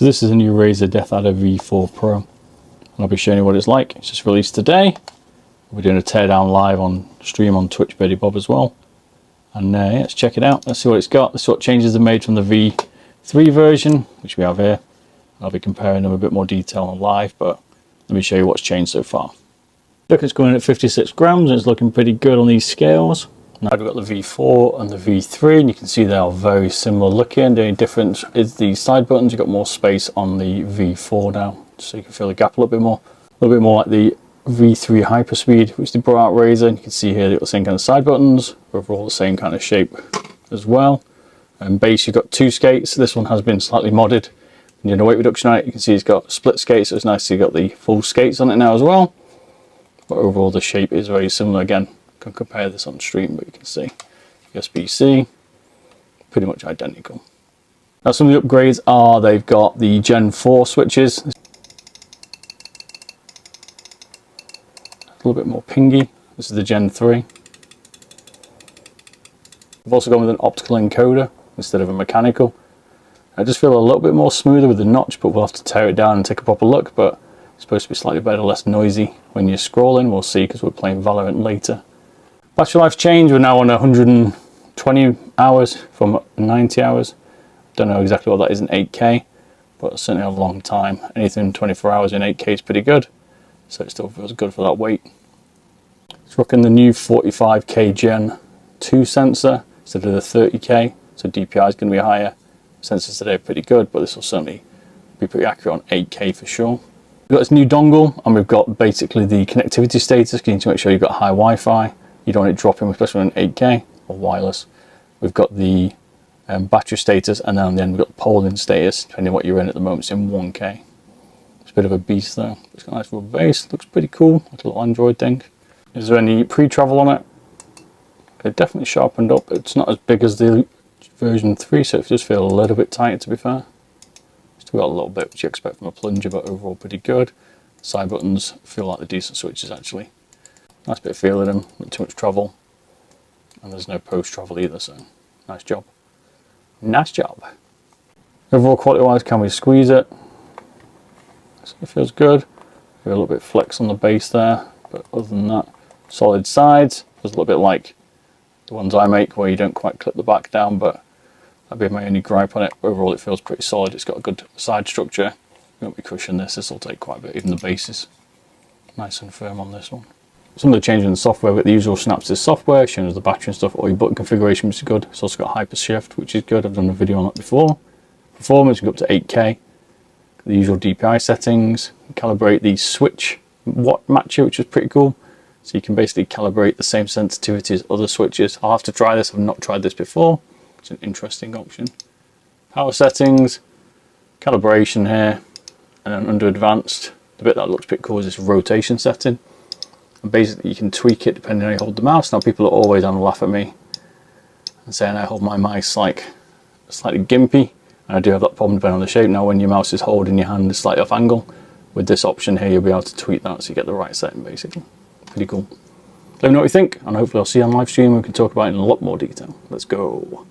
So this is a new Razer Deathadder V4 Pro, and I'll be showing you what it's like. It's just released today. We're doing a teardown live on stream on Twitch Betty Bob as well. And yeah, let's check it out. Let's see what it's got. Let's see what changes are made from the V3 version, which we have here. I'll be comparing them a bit more detail on live, but let me show you what's changed so far. Look, it's going in at 56 grams and it's looking pretty good on these scales. Now we've got the V4 and the V3, and you can see they are very similar looking. The only difference is the side buttons. You've got more space on the V4 now, so you can feel the gap a little bit more. A little bit more like the V3 Hyperspeed, which they brought out Razer. And you can see here they've got the same kind of side buttons, overall the same kind of shape as well. And base, you've got two skates. This one has been slightly modded. When you're doing a weight reduction on it, you can see it's got split skates, so it's nice to got the full skates on it now as well. But overall the shape is very similar. Again, you can compare this on stream, but you can see USB-C, pretty much identical. Now some of the upgrades are they've got the Gen 4 switches. A little bit more pingy. This is the Gen 3. We've also gone with an optical encoder instead of a mechanical. I just feel a little bit more smoother with the notch, but we'll have to tear it down and take a proper look. But it's supposed to be slightly better, less noisy when you're scrolling. We'll see, because we're playing Valorant later. Battery life's changed. We're now on 120 hours from 90 hours. Don't know exactly what that is in 8K, but it's certainly a long time. Anything 24 hours in 8K is pretty good, so it still feels good for that weight. It's rocking the new 45K Gen 2 sensor instead of the 30K, so DPI is going to be higher. Sensors today are pretty good, but this will certainly be pretty accurate on 8K for sure. We've got this new dongle, and we've got basically the connectivity status. You need to make sure you've got high Wi-Fi. You don't want it dropping, especially on 8K or wireless. We've got the battery status, and then on the end we've got the polling status, depending on what you're in at the moment. It's in 1K. It's a bit of a beast though. It's got a nice little base, looks pretty cool, like a little Android thing. Is there any pre-travel on it? It definitely sharpened up. It's not as big as the version 3, so it does feel a little bit tight, to be fair. Still got a little bit which you expect from a plunger, but overall pretty good. Side buttons feel like the decent switches actually. Nice bit of feel in them, not too much travel. And there's no post-travel either, so nice job. Nice job. Overall quality wise, can we squeeze it? So it feels good. Feel a little bit flex on the base there, but other than that, solid sides. Feels a little bit like the ones I make where you don't quite clip the back down, but that'd be my only gripe on it. Overall it feels pretty solid. It's got a good side structure. You won't be crushing this. This will take quite a bit. Even the base is nice and firm on this one. Some of the changes in the software, with the usual Synapsys software, showing us the battery and stuff, or your button configuration, which is good. It's also got hyper shift, which is good. I've done a video on that before. Performance, you can go up to 8K. The usual DPI settings. Calibrate the switch watt matcher, which is pretty cool. So you can basically calibrate the same sensitivity as other switches. I'll have to try this. I've not tried this before. It's an interesting option. Power settings, calibration here, and then under advanced, the bit that looks pretty cool is this rotation setting. And basically you can tweak it depending on how you hold the mouse. Now people are always on laugh at me and saying I hold my mouse like slightly gimpy, and I do have that problem depending on the shape. Now when your mouse is holding your hand is slightly off angle, with this option here you'll be able to tweak that so you get the right setting basically. Pretty cool. Let me know what you think, and hopefully I'll see you on live stream and we can talk about it in a lot more detail. Let's go.